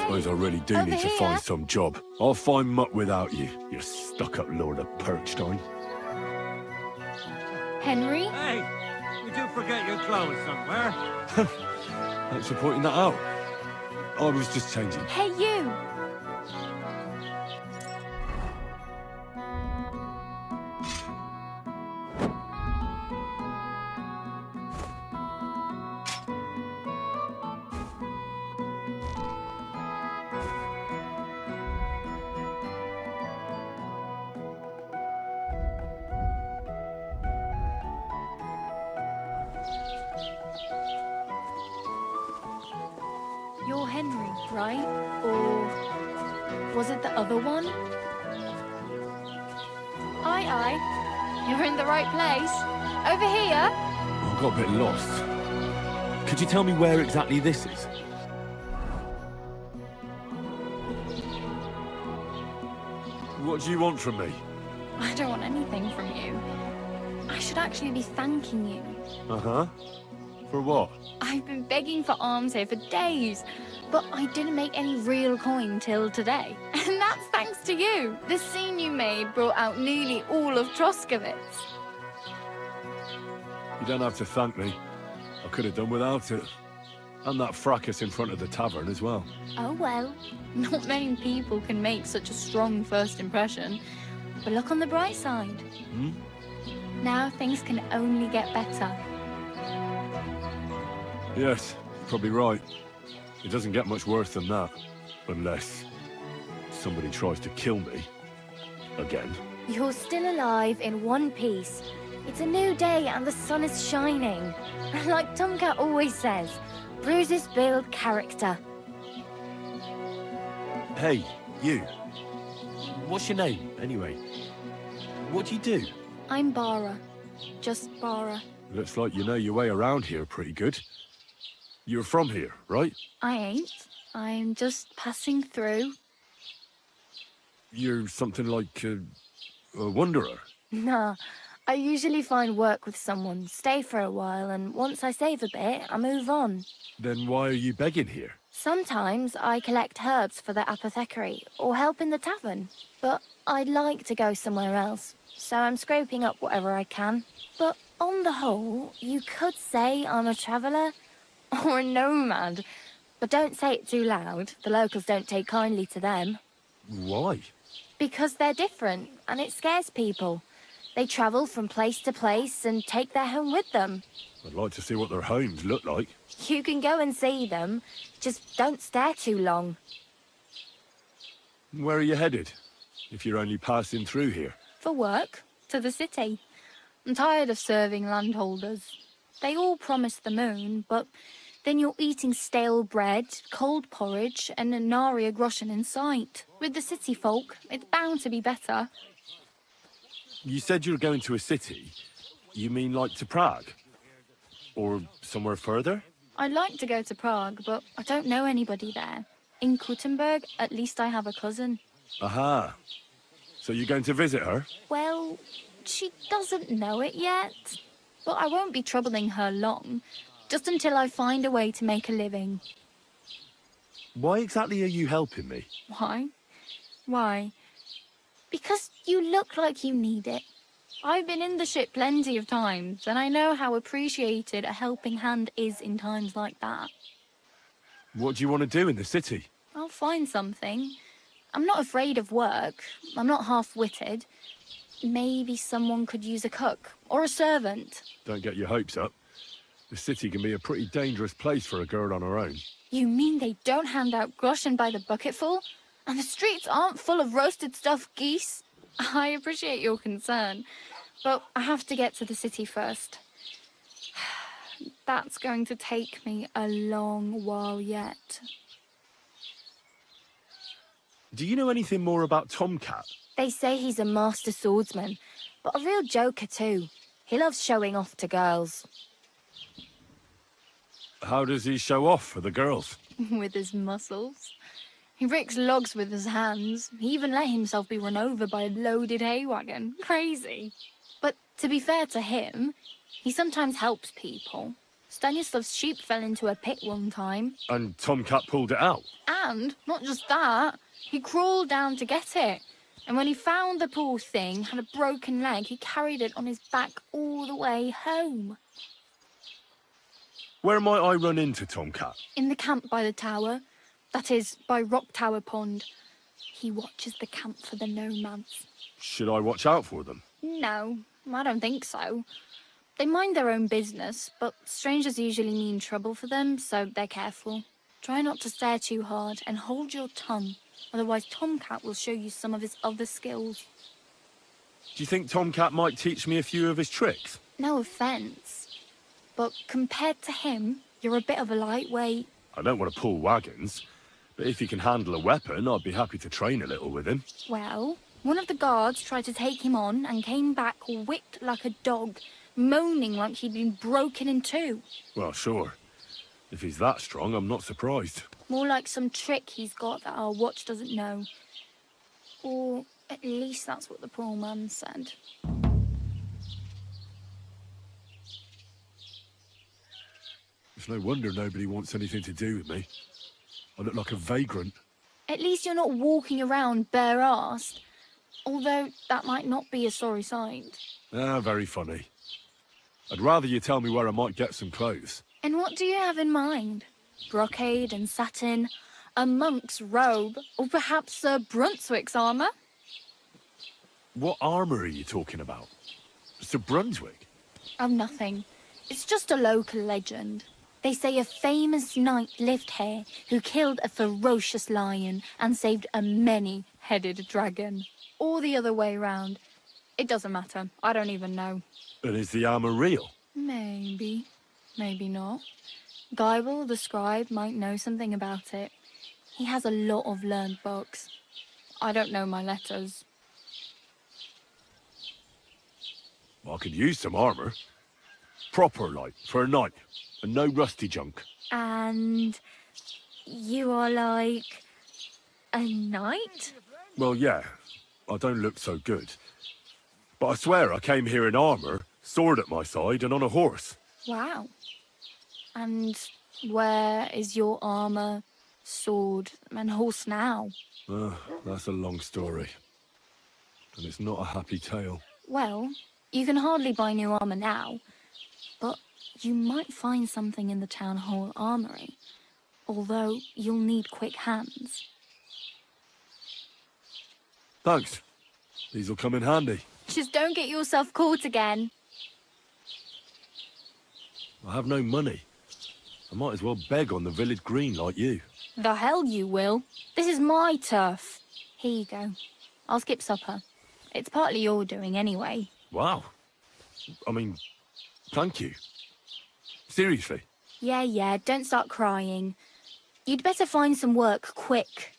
Suppose I really do need to find some job. I'll find muck without you, you stuck-up lord of Perchstein. Henry? Hey, did you forget your clothes somewhere? Thanks for pointing that out. I was just changing. Hey, you! You're Henry, right? Or was it the other one? Aye. You're in the right place. Over here. I got a bit lost. Could you tell me where exactly this is? What do you want from me? I don't want anything from you. I should actually be thanking you. Uh-huh. For what? I've been begging for alms here for days, but I didn't make any real coin till today. And that's thanks to you. The scene you made brought out nearly all of Troskowitz. You don't have to thank me. I could have done without it. And that fracas in front of the tavern as well. Oh well, not many people can make such a strong first impression. But look on the bright side. Hmm? Now things can only get better. Yes, you're probably right. It doesn't get much worse than that. Unless somebody tries to kill me. Again. You're still alive in one piece. It's a new day and the sun is shining. Like Tomcat always says, bruises build character. Hey, you. What's your name, anyway? What do you do? I'm Bara. Just Bara. Looks like you know your way around here pretty good. You're from here, right? I ain't. I'm just passing through. You're something like a wanderer? Nah, I usually find work with someone, stay for a while, and once I save a bit, I move on. Then why are you begging here? Sometimes I collect herbs for the apothecary, or help in the tavern. But I'd like to go somewhere else, so I'm scraping up whatever I can. But on the whole, you could say I'm a traveller, or a nomad. But don't say it too loud, the locals don't take kindly to them. Why? Because they're different, and it scares people. They travel from place to place and take their home with them. I'd like to see what their homes look like. You can go and see them, just don't stare too long. Where are you headed? If you're only passing through here? For work, to the city. I'm tired of serving landholders. They all promise the moon, but then you're eating stale bread, cold porridge, and a nary a groschen in sight. With the city folk, it's bound to be better. You said you were going to a city. You mean like to Prague? Or somewhere further? I'd like to go to Prague, but I don't know anybody there. In Kuttenberg, at least I have a cousin. Aha. So you're going to visit her? Well, she doesn't know it yet. But I won't be troubling her long, just until I find a way to make a living. Why exactly are you helping me? Why? Why? Because you look like you need it. I've been in the ship plenty of times, and I know how appreciated a helping hand is in times like that. What do you want to do in the city? I'll find something. I'm not afraid of work. I'm not half-witted. Maybe someone could use a cook, or a servant. Don't get your hopes up. The city can be a pretty dangerous place for a girl on her own. You mean they don't hand out groschen by the bucketful? And the streets aren't full of roasted stuffed geese? I appreciate your concern, but I have to get to the city first. That's going to take me a long while yet. Do you know anything more about Tomcat? They say he's a master swordsman, but a real joker too. He loves showing off to girls. How does he show off for the girls? With his muscles. He ricks logs with his hands. He even let himself be run over by a loaded hay wagon. Crazy. But to be fair to him, he sometimes helps people. Stanislav's sheep fell into a pit one time. And Tomcat pulled it out? And, not just that, he crawled down to get it. And when he found the poor thing had a broken leg, he carried it on his back all the way home. Where might I run into Tomcat? In the camp by the tower. That is, by Rock Tower Pond. He watches the camp for the nomads. Should I watch out for them? No, I don't think so. They mind their own business, but strangers usually mean trouble for them, so they're careful. Try not to stare too hard and hold your tongue, otherwise Tomcat will show you some of his other skills. Do you think Tomcat might teach me a few of his tricks? No offence, but compared to him, you're a bit of a lightweight. I don't want to pull wagons, but if he can handle a weapon, I'd be happy to train a little with him. Well, one of the guards tried to take him on and came back whipped like a dog, moaning like he'd been broken in two. Well, sure. If he's that strong, I'm not surprised. More like some trick he's got that our watch doesn't know. Or at least that's what the poor man said. It's no wonder nobody wants anything to do with me. I look like a vagrant. At least you're not walking around bare-arsed. Although that might not be a sorry sight. Ah, very funny. I'd rather you tell me where I might get some clothes. And what do you have in mind? Brocade and satin, a monk's robe, or perhaps Sir Brunswick's armour? What armour are you talking about? Sir Brunswick? Oh, nothing. It's just a local legend. They say a famous knight lived here who killed a ferocious lion and saved a many-headed dragon. Or the other way round. It doesn't matter. I don't even know. And is the armour real? Maybe. Maybe not. Geibel, the scribe, might know something about it. He has a lot of learned books. I don't know my letters. Well, I could use some armour. Proper, like, for a knight. And no rusty junk. And you are like a knight? Well, yeah. I don't look so good. But I swear I came here in armour, sword at my side, and on a horse. Wow. And where is your armour, sword, and horse now? That's a long story. And it's not a happy tale. Well, you can hardly buy new armour now, but you might find something in the town hall armoury, although you'll need quick hands. Thanks. These'll come in handy. Just don't get yourself caught again. I have no money. I might as well beg on the village green like you. The hell you will. This is my turf. Here you go. I'll skip supper. It's partly your doing anyway. Wow. I mean, thank you. Seriously. Yeah, don't start crying. You'd better find some work quick.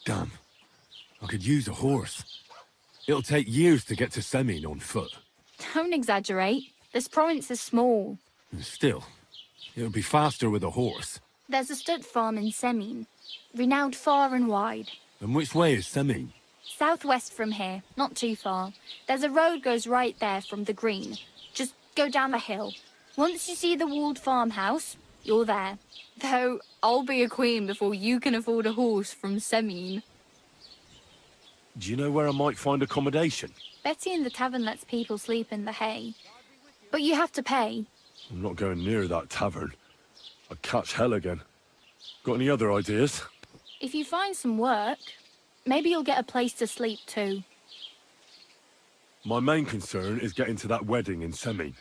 Damn. I could use a horse. It'll take years to get to Semin on foot. Don't exaggerate. This province is small. Still, it'll be faster with a horse. There's a stud farm in Semin, renowned far and wide. And which way is Semin? Southwest from here, not too far. There's a road goes right there from the green. Just go down the hill. Once you see the walled farmhouse, you're there. Though, I'll be a queen before you can afford a horse from Semin. Do you know where I might find accommodation? Betty in the tavern lets people sleep in the hay. But you have to pay. I'm not going near that tavern. I'd catch hell again. Got any other ideas? If you find some work, maybe you'll get a place to sleep too. My main concern is getting to that wedding in Semin.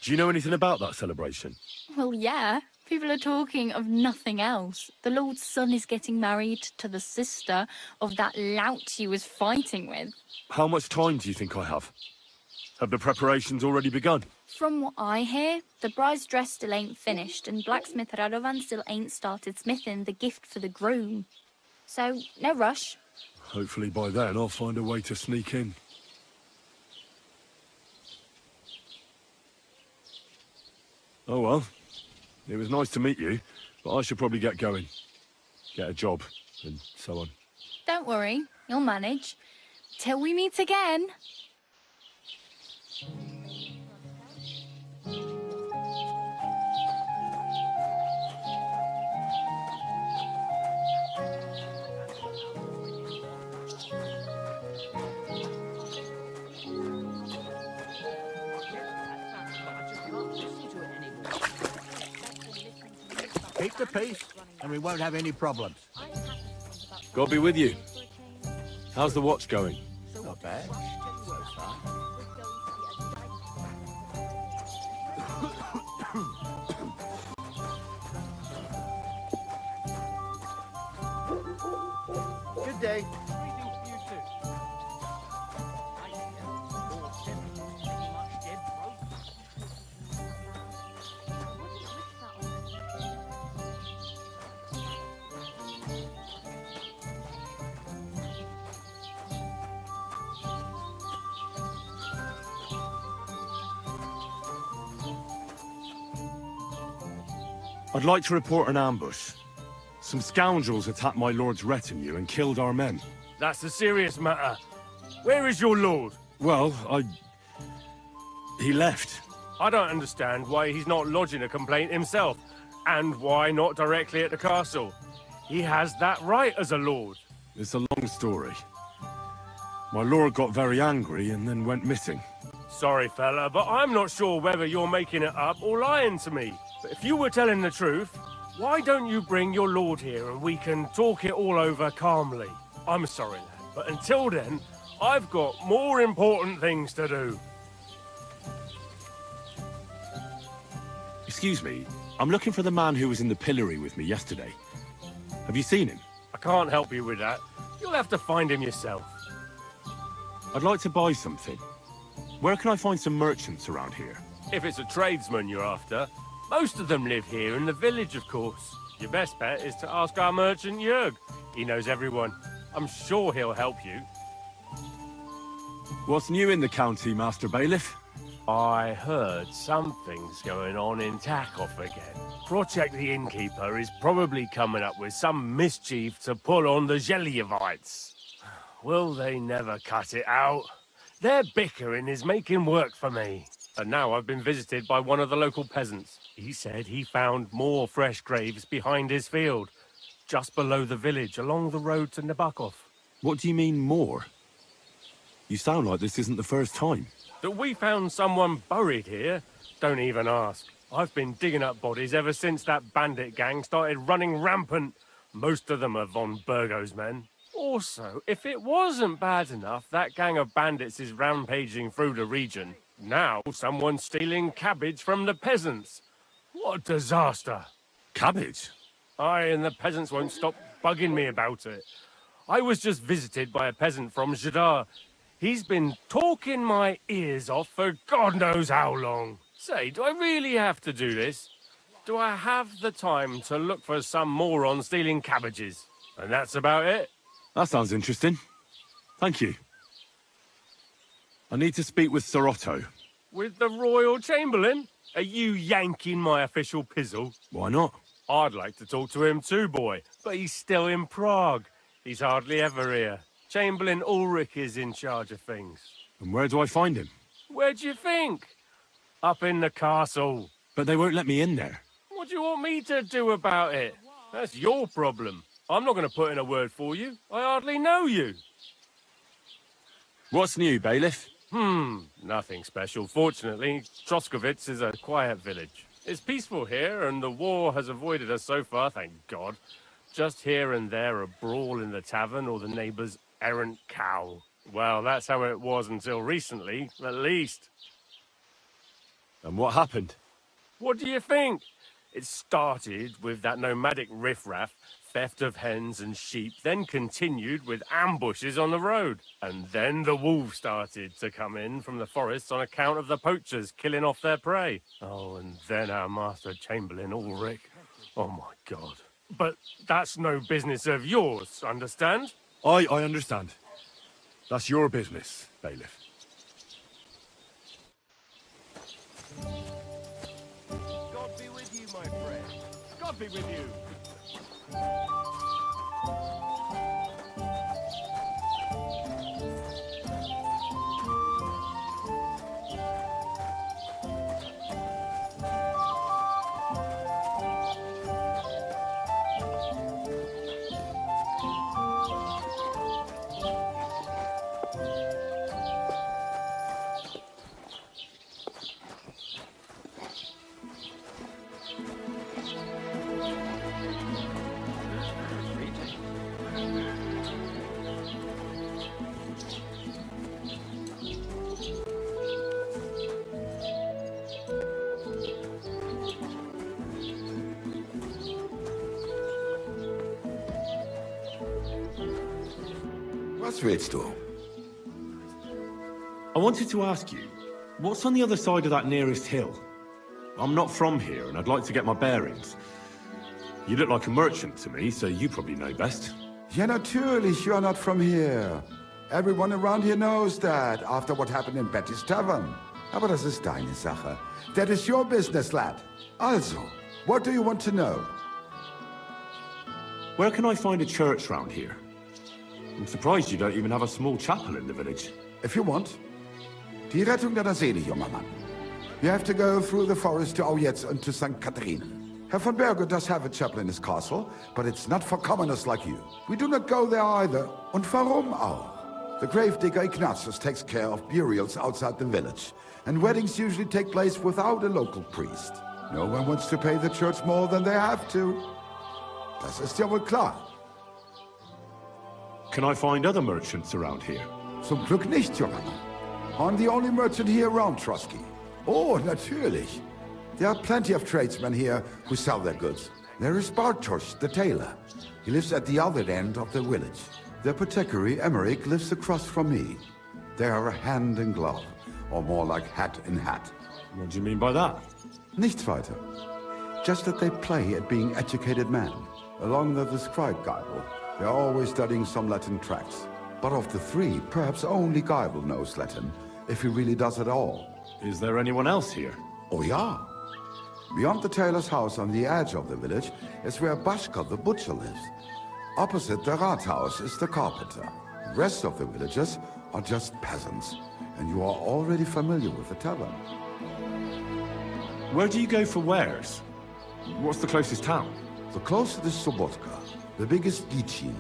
Do you know anything about that celebration? Well, yeah. People are talking of nothing else. The Lord's son is getting married to the sister of that lout he was fighting with. How much time do you think I have? Have the preparations already begun? From what I hear, the bride's dress still ain't finished, and blacksmith Radovan still ain't started smithing the gift for the groom. So, no rush. Hopefully by then I'll find a way to sneak in. Oh well. It was nice to meet you, but I should probably get going. Get a job, and so on. Don't worry, you'll manage. Till we meet again. Keep the peace, and we won't have any problems. God be with you. How's the watch going? Not bad. Good day. I'd like to report an ambush. Some scoundrels attacked my lord's retinue and killed our men. That's a serious matter. Where is your lord? Well, he left. I don't understand why he's not lodging a complaint himself, and why not directly at the castle. He has that right as a lord. It's a long story. My lord got very angry and then went missing. Sorry, fella, but I'm not sure whether you're making it up or lying to me. But if you were telling the truth, why don't you bring your lord here and we can talk it all over calmly? I'm sorry, lad, but until then, I've got more important things to do. Excuse me, I'm looking for the man who was in the pillory with me yesterday. Have you seen him? I can't help you with that. You'll have to find him yourself. I'd like to buy something. Where can I find some merchants around here? If it's a tradesman you're after, most of them live here in the village, of course. Your best bet is to ask our merchant Jörg. He knows everyone. I'm sure he'll help you. What's new in the county, Master Bailiff? I heard something's going on in Takoff again. Project the Innkeeper is probably coming up with some mischief to pull on the Zhelyevites. Will they never cut it out? Their bickering is making work for me. And now I've been visited by one of the local peasants. He said he found more fresh graves behind his field, just below the village, along the road to Nabokov. What do you mean, more? You sound like this isn't the first time. That we found someone buried here? Don't even ask. I've been digging up bodies ever since that bandit gang started running rampant. Most of them are von Burgo's men. Also, if it wasn't bad enough that gang of bandits is rampaging through the region, now someone's stealing cabbage from the peasants. What a disaster. Cabbage? Aye, and the peasants won't stop bugging me about it. I was just visited by a peasant from Jadar. He's been talking my ears off for God knows how long. Say, do I really have to do this? Do I have the time to look for some moron stealing cabbages? And that's about it. That sounds interesting. Thank you. I need to speak with Sir Otto. With the Royal Chamberlain? Are you yanking my official pizzle? Why not? I'd like to talk to him too, boy, but he's still in Prague. He's hardly ever here. Chamberlain Ulrich is in charge of things. And where do I find him? Where do you think? Up in the castle. But they won't let me in there. What do you want me to do about it? That's your problem. I'm not going to put in a word for you. I hardly know you. What's new, Bailiff? Nothing special. Fortunately, Troskovitz is a quiet village. It's peaceful here, and the war has avoided us so far, thank God. Just here and there a brawl in the tavern or the neighbour's errant cow. Well, that's how it was until recently, at least. And what happened? What do you think? It started with that nomadic riffraff, theft of hens and sheep, then continued with ambushes on the road. And then the wolves started to come in from the forests on account of the poachers killing off their prey. Oh, and then our Master Chamberlain Ulrich. Oh my God. But that's no business of yours, understand? I understand. That's your business, Bailiff. God be with you, my friend. God be with you. Was willst du? I wanted to ask you, what's on the other side of that nearest hill? I'm not from here, and I'd like to get my bearings. You look like a merchant to me, so you probably know best. Ja, natürlich, you are not from here. Everyone around here knows that, after what happened in Betty's Tavern. Aber das ist deine Sache. That is your business, lad. Also, what do you want to know? Where can I find a church round here? I'm surprised you don't even have a small chapel in the village. If you want. Die Rettung deiner Seele, junger Mann. You have to go through the forest to Aujetz and to St. Catherine. Herr von Berge does have a chapel in his castle, but it's not for commoners like you. We do not go there either. Und warum auch? The gravedigger Ignatius takes care of burials outside the village, and weddings usually take place without a local priest. No one wants to pay the church more than they have to. Das ist ja wohl klar. Can I find other merchants around here? Zum Glück nicht, junger Mann. I'm the only merchant here around, Trotsky. Oh, natürlich. There are plenty of tradesmen here who sell their goods. There is Bartosz, the tailor. He lives at the other end of the village. The apothecary, Emmerich, lives across from me. They are hand in glove, or more like hat in hat. What do you mean by that? Nichts weiter. Just that they play at being educated men. Along the described Geibel, they are always studying some Latin tracts. But of the three, perhaps only Geibel knows Latin, if he really does at all. Is there anyone else here? Oh yeah. Beyond the tailor's house on the edge of the village is where Bashka the butcher lives. Opposite the Rathaus is the carpenter. The rest of the villagers are just peasants, and you are already familiar with the tavern. Where do you go for wares? What's the closest town? The closest is Sobotka, the biggest Gichin,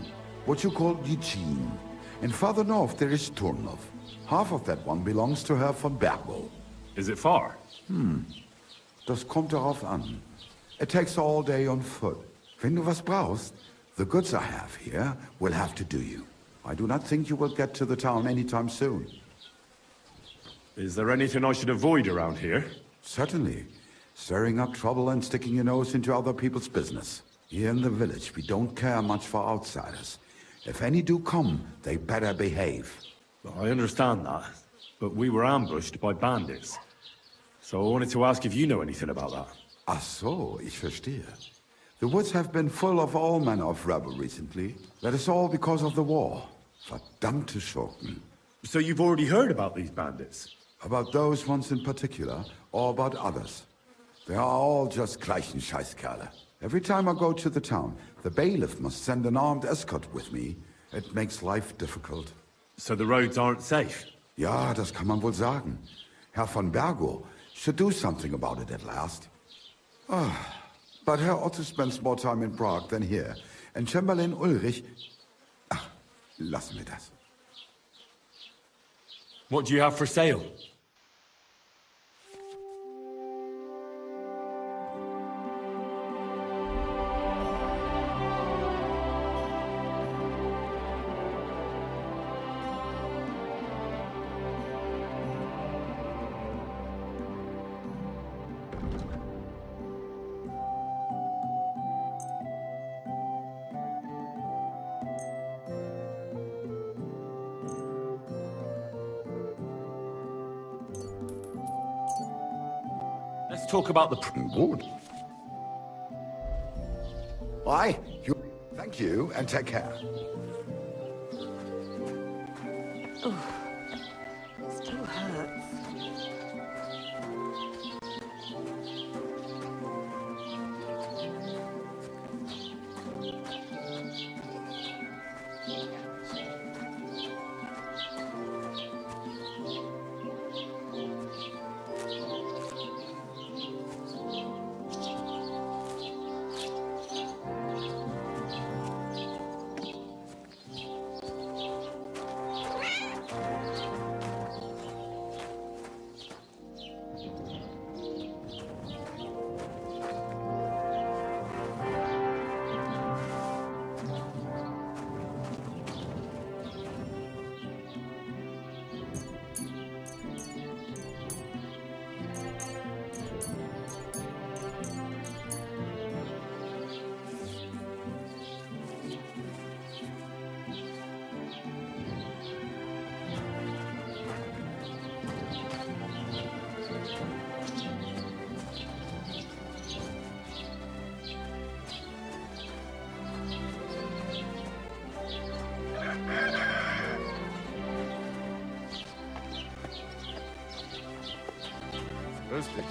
what you call Gichin. And farther north there is Turnov. Half of that one belongs to Herr von Bergo. Is it far? Das kommt darauf an. It takes all day on foot. Wenn du was brauchst, the goods I have here will have to do you. I do not think you will get to the town anytime soon. Is there anything I should avoid around here? Certainly. Stirring up trouble and sticking your nose into other people's business. Here in the village, we don't care much for outsiders. If any do come, they better behave. I understand that, but we were ambushed by bandits. So I wanted to ask if you know anything about that. Ach so, ich verstehe. The woods have been full of all manner of rebel recently. That is all because of the war. Verdammte Schurken. So you've already heard about these bandits? About those ones in particular, or about others. They are all just gleichen Scheißkerle. Every time I go to the town, the bailiff must send an armed escort with me. It makes life difficult. So the roads aren't safe? Ja, das kann man wohl sagen. Herr von Bergo should do something about it at last. But Herr Otto spends more time in Prague than here. And Chamberlain Ulrich... lassen wir das. What do you have for sale? Let's talk about the... Good. Why? Thank you, and take care. Still hurts. Roasted.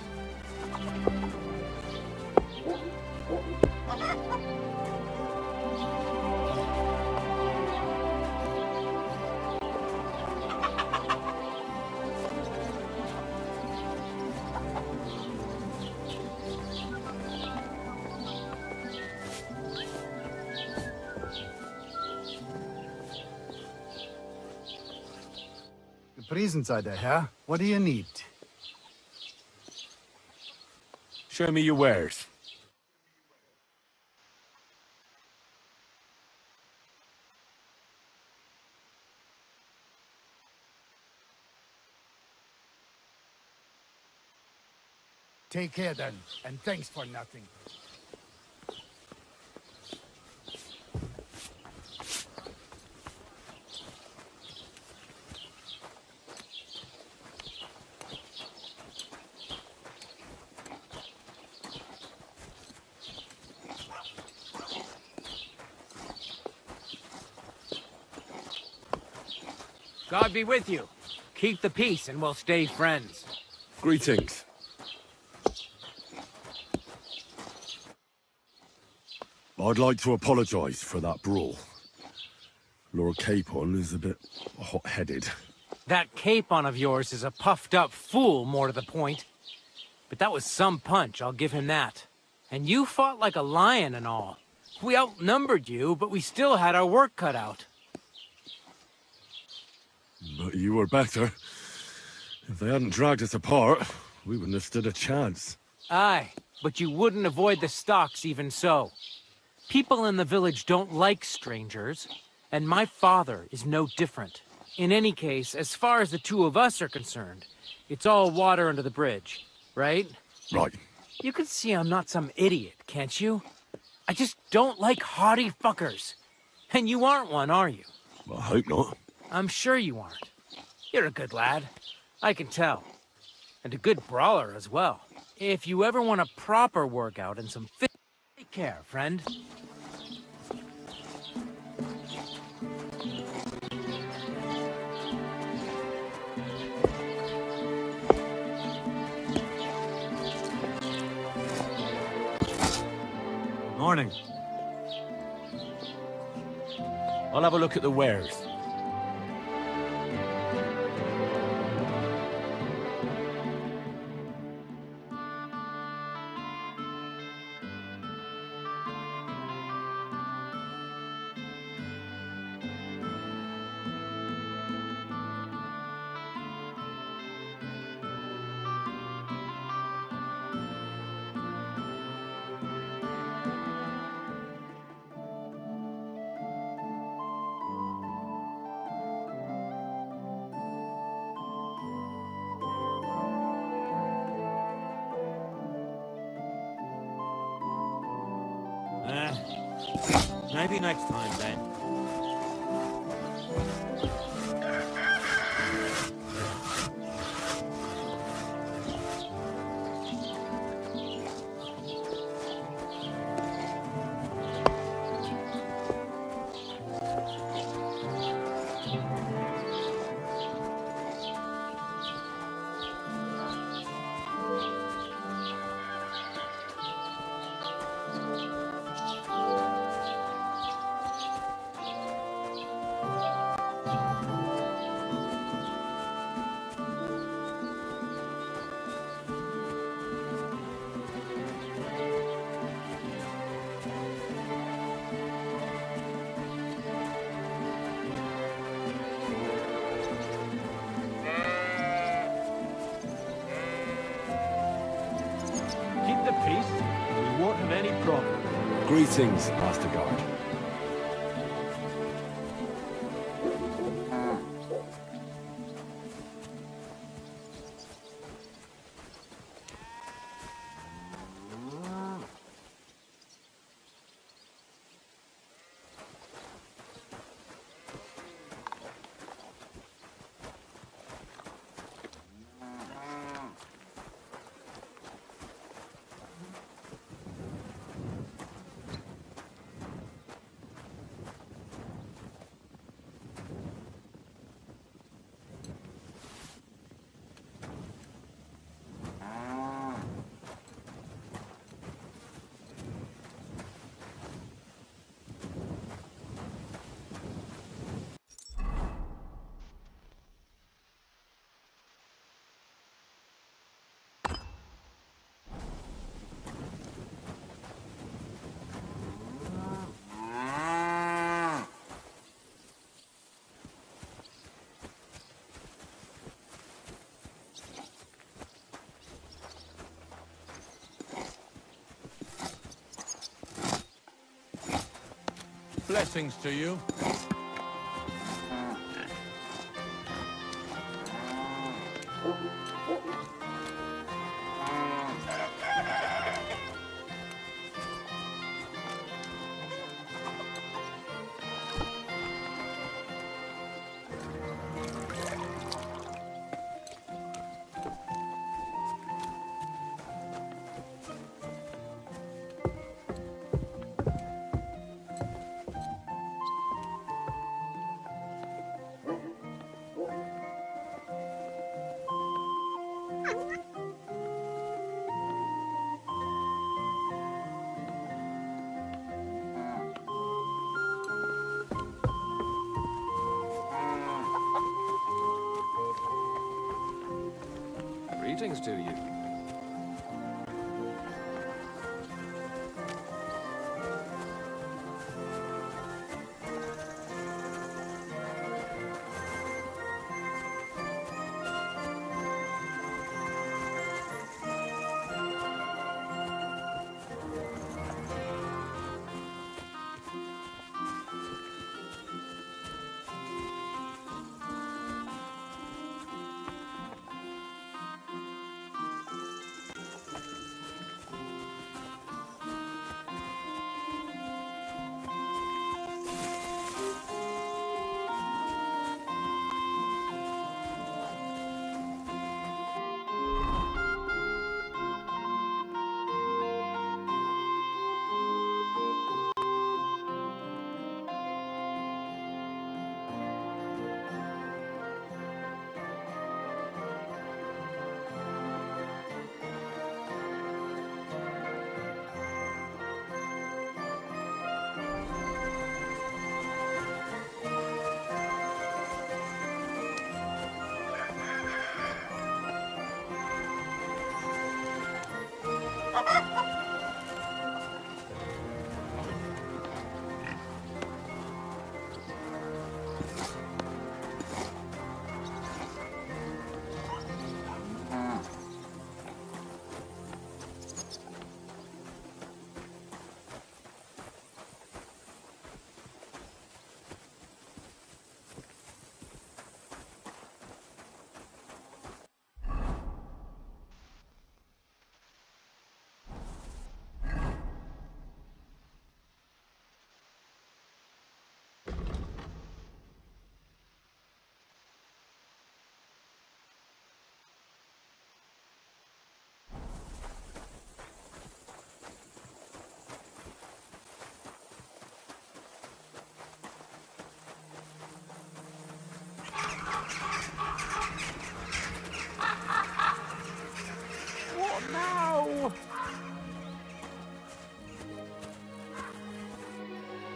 Prisenseite, Herr. What do you need? Show me your wares. Take care then, and thanks for nothing. God be with you. Keep the peace and we'll stay friends. Greetings. I'd like to apologize for that brawl. Lord Capon is a bit hot-headed. That Capon of yours is a puffed-up fool, more to the point. But that was some punch, I'll give him that. And you fought like a lion and all. We outnumbered you, but we still had our work cut out. But you were better. If they hadn't dragged us apart, we wouldn't have stood a chance. Aye, but you wouldn't avoid the stocks even so. People in the village don't like strangers, and my father is no different. In any case, as far as the two of us are concerned, it's all water under the bridge, right? Right. You can see I'm not some idiot, can't you? I just don't like haughty fuckers. And you aren't one, are you? I hope not. I'm sure you aren't. You're a good lad. I can tell. And a good brawler as well. If you ever want a proper workout and some fit, take care, friend. Morning. I'll have a look at the wares. Maybe next time, then. Keep the peace, and we won't have any problem. Greetings, Master Guard. Blessings to you. Greetings to you.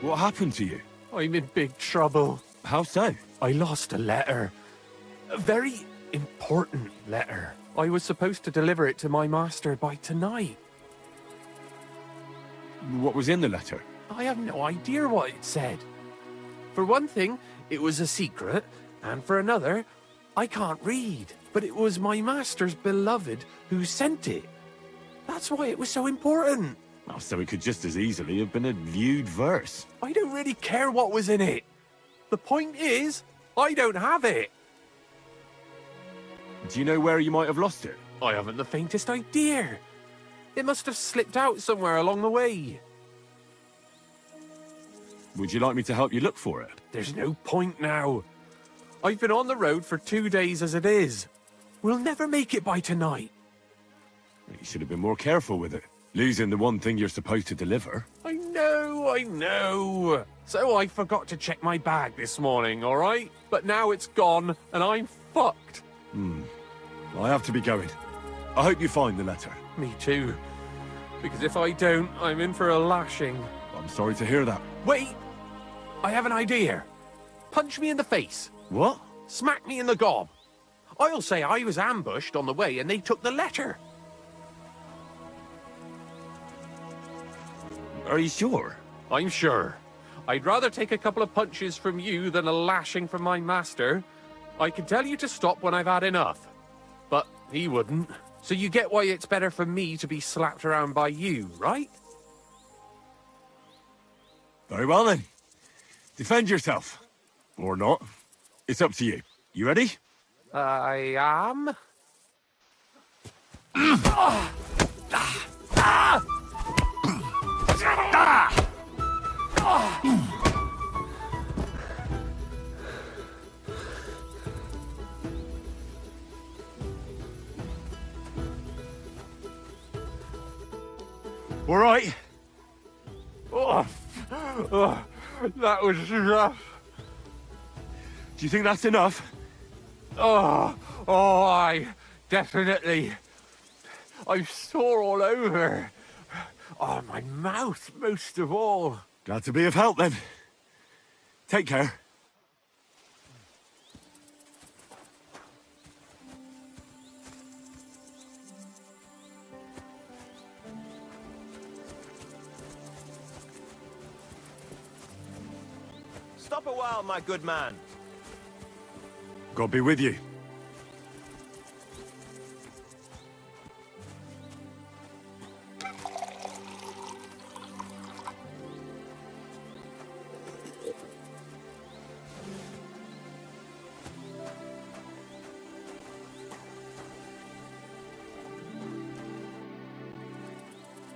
What happened to you? I'm in big trouble. How so? I lost a letter. A very important letter. I was supposed to deliver it to my master by tonight. What was in the letter? I have no idea what it said. For one thing, it was a secret, and for another, I can't read. But it was my master's beloved who sent it. That's why it was so important. Oh, so it could just as easily have been a lewd verse. I don't really care what was in it. The point is, I don't have it. Do you know where you might have lost it? I haven't the faintest idea. It must have slipped out somewhere along the way. Would you like me to help you look for it? There's no point now. I've been on the road for 2 days as it is. We'll never make it by tonight. You should have been more careful with it. Losing the one thing you're supposed to deliver. I know. So I forgot to check my bag this morning, all right? But now it's gone, and I'm fucked. I have to be going. I hope you find the letter. Me too. Because if I don't, I'm in for a lashing. I'm sorry to hear that. Wait! I have an idea. Punch me in the face. What? Smack me in the gob. I'll say I was ambushed on the way and they took the letter. Are you sure? I'm sure. I'd rather take a couple of punches from you than a lashing from my master. I can tell you to stop when I've had enough. But he wouldn't. So you get why it's better for me to be slapped around by you, right? Very well then. Defend yourself. Or not. It's up to you. You ready? I am. All right. That was rough. Do you think that's enough? I definitely. I'm sore all over. Oh, my mouth most of all. Glad to be of help then. Take care. Stop a while, my good man. God be with you.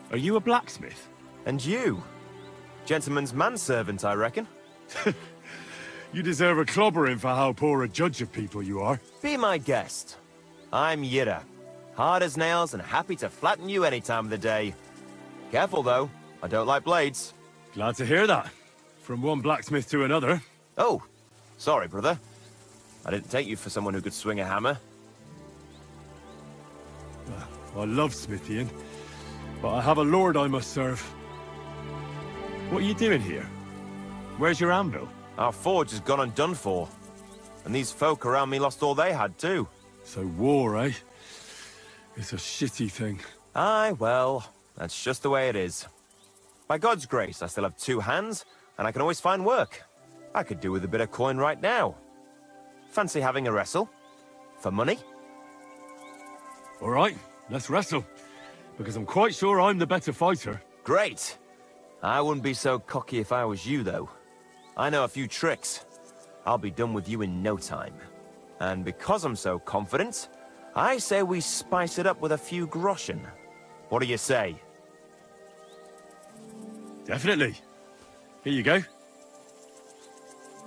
Are you a blacksmith? And you? Gentleman's manservant, I reckon. You deserve a clobbering for how poor a judge of people you are. Be my guest. I'm Yira. Hard as nails and happy to flatten you any time of the day. Careful, though. I don't like blades. Glad to hear that. From one blacksmith to another. Oh, sorry, brother. I didn't take you for someone who could swing a hammer. I love smithying, but I have a lord I must serve. What are you doing here? Where's your anvil? Our forge has gone undone for. And these folk around me lost all they had, too. So war, eh? It's a shitty thing. Aye, well, that's just the way it is. By God's grace, I still have 2 hands, and I can always find work. I could do with a bit of coin right now. Fancy having a wrestle? For money? All right, let's wrestle. Because I'm quite sure I'm the better fighter. Great! I wouldn't be so cocky if I was you, though. I know a few tricks. I'll be done with you in no time. And because I'm so confident, I say we spice it up with a few groschen. What do you say? Definitely. Here you go.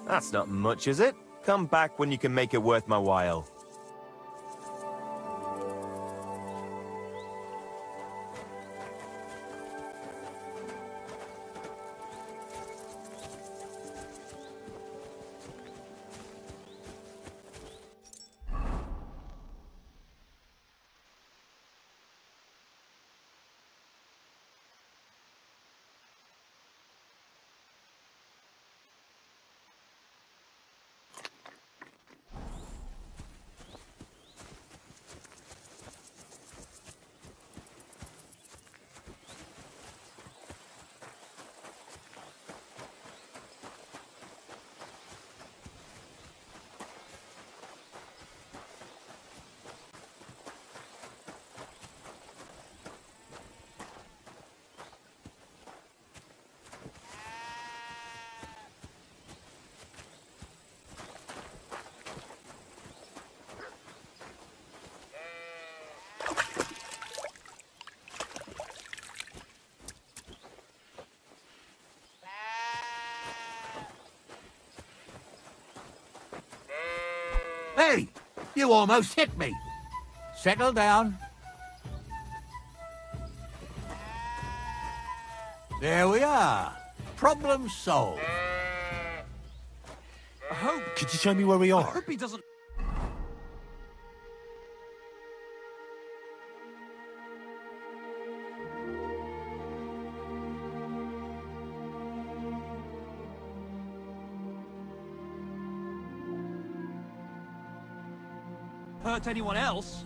That's not much, is it? Come back when you can make it worth my while. Hey! You almost hit me! Settle down. There we are. Problem solved. Could you show me where we are? Hope he doesn't... hurt anyone else?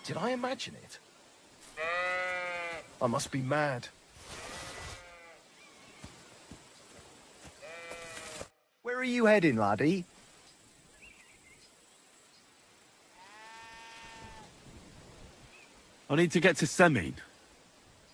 Did I imagine it? I must be mad. Where are you heading, laddie? I need to get to Semine.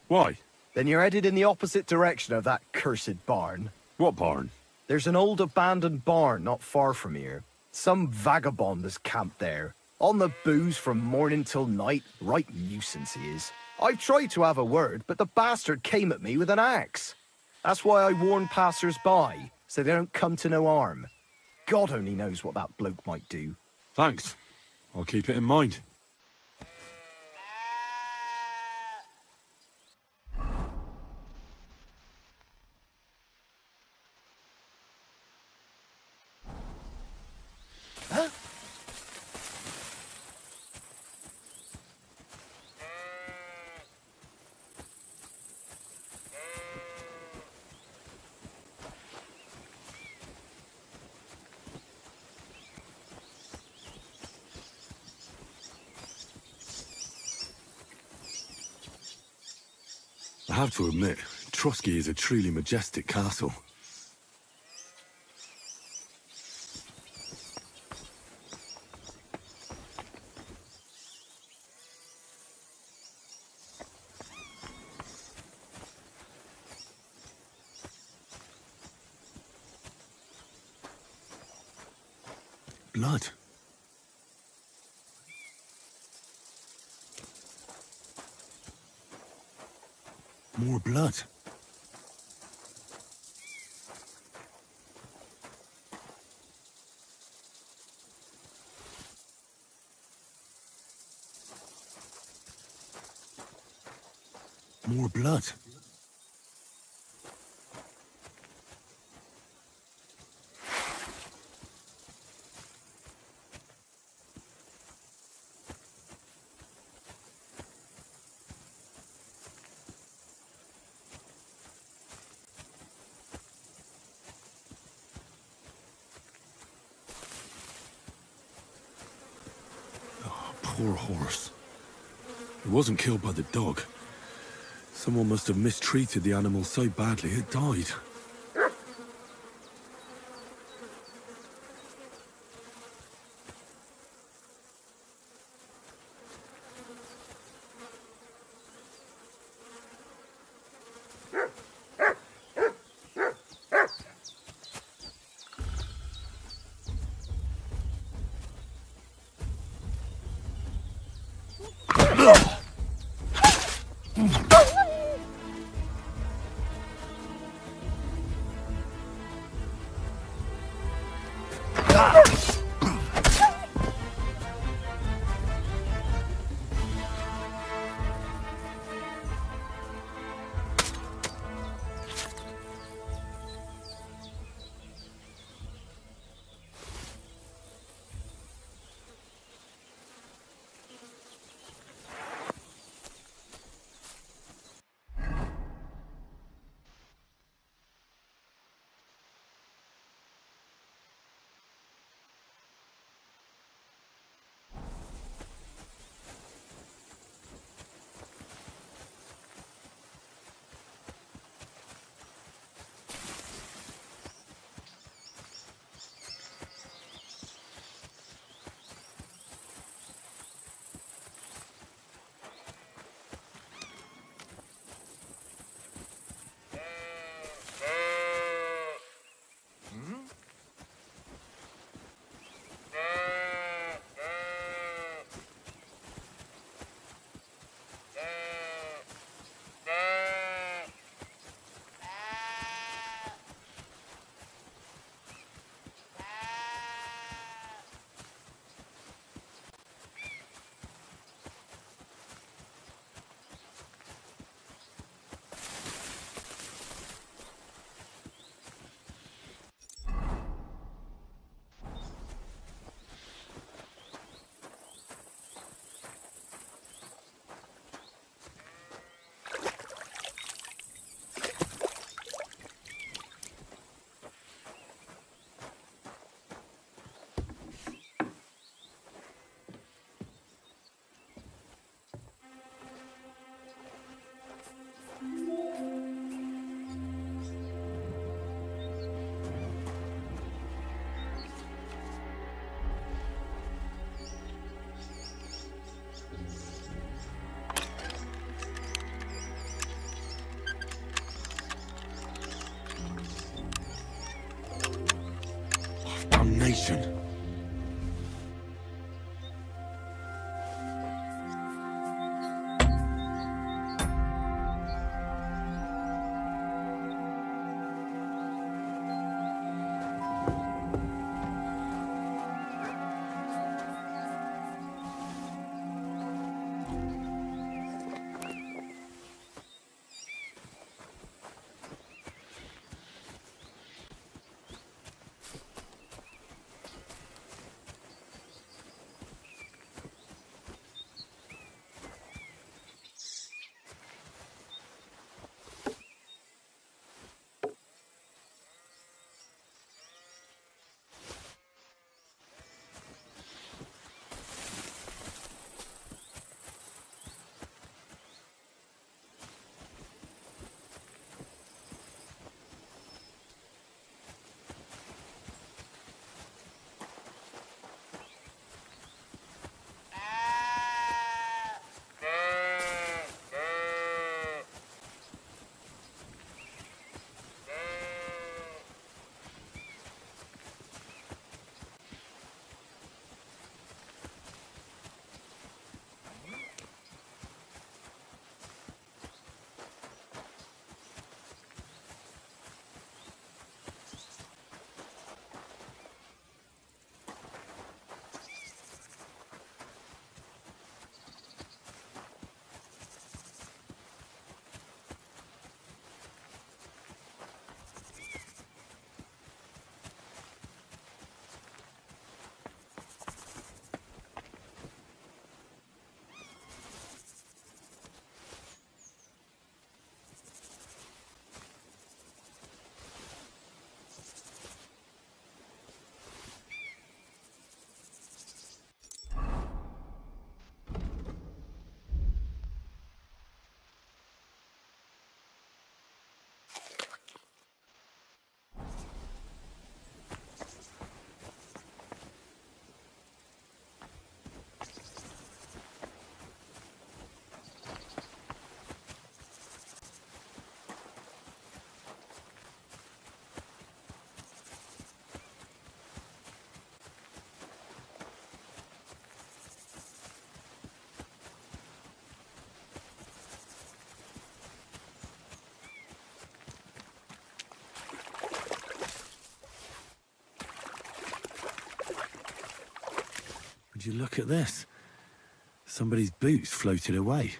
Why? Then you're headed in the opposite direction of that cursed barn. What barn? There's an old abandoned barn not far from here. Some vagabond has camped there. On the booze from morning till night. Right nuisance he is. I've tried to have a word, but the bastard came at me with an axe. That's why I warn passers-by, so they don't come to no harm. God only knows what that bloke might do. Thanks. I'll keep it in mind. I have to admit, Trotsky is a truly majestic castle. Blood. More blood. More blood. Poor horse. It wasn't killed by the dog. Someone must have mistreated the animal so badly it died. Would you look at this? Somebody's boots floated away.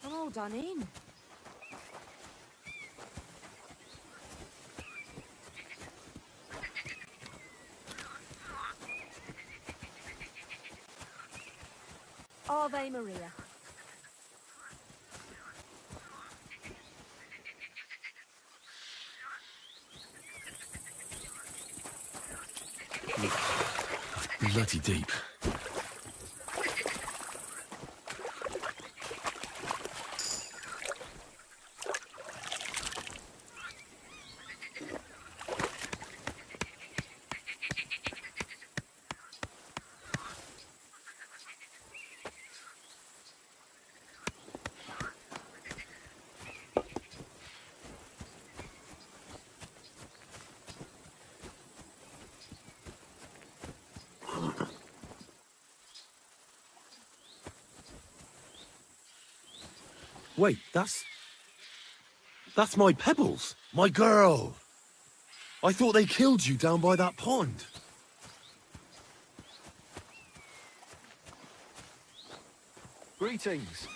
All done in. Ave Maria. Bloody deep. Wait, that's my Pebbles, my girl. I thought they killed you down by that pond. Greetings.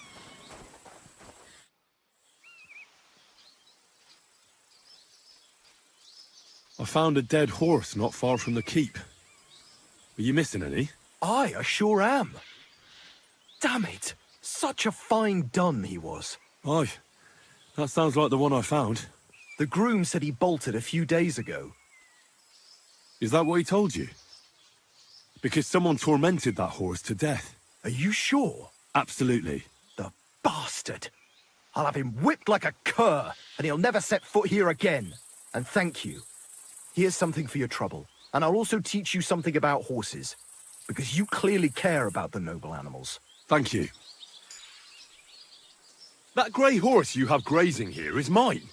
I found a dead horse not far from the keep. Were you missing any? Aye, I sure am. Damn it. Such a fine dun he was. Aye. That sounds like the one I found. The groom said he bolted a few days ago. Is that what he told you? Because someone tormented that horse to death. Are you sure? Absolutely. The bastard. I'll have him whipped like a cur, and he'll never set foot here again. And thank you. Here's something for your trouble, and I'll also teach you something about horses, because you clearly care about the noble animals. Thank you. That grey horse you have grazing here is mine.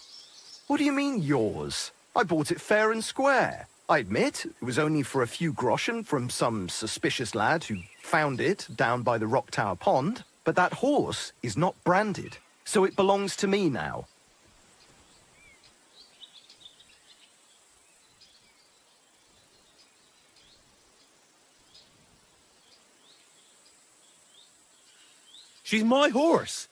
What do you mean, yours? I bought it fair and square. I admit, it was only for a few groschen from some suspicious lad who found it down by the Rock Tower Pond, but that horse is not branded, so it belongs to me now. She's my horse.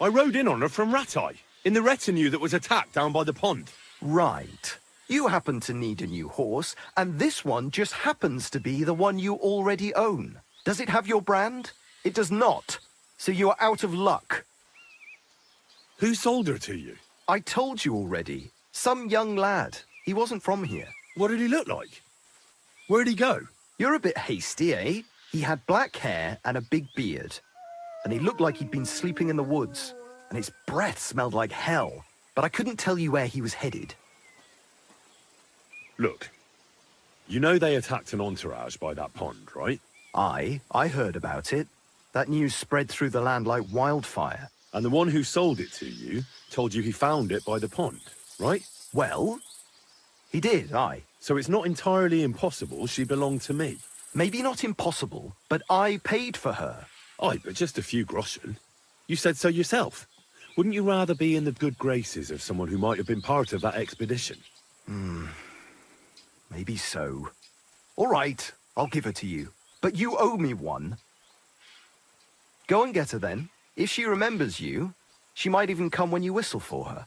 I rode in on her from Ratai, in the retinue that was attacked down by the pond. Right. You happen to need a new horse, and this one just happens to be the one you already own. Does it have your brand? It does not. So you are out of luck. Who sold her to you? I told you already. Some young lad. He wasn't from here. What did he look like? Where'd he go? You're a bit hasty, eh? He had black hair and a big beard. And he looked like he'd been sleeping in the woods. And his breath smelled like hell. But I couldn't tell you where he was headed. Look, you know they attacked an entourage by that pond, right? I heard about it. That news spread through the land like wildfire. And the one who sold it to you told you he found it by the pond, right? Well, he did, aye. So it's not entirely impossible she belonged to me. Maybe not impossible, but I paid for her. Aye, but just a few groschen. You said so yourself. Wouldn't you rather be in the good graces of someone who might have been part of that expedition? Maybe so. All right, I'll give her to you. But you owe me one. Go and get her then. If she remembers you, she might even come when you whistle for her.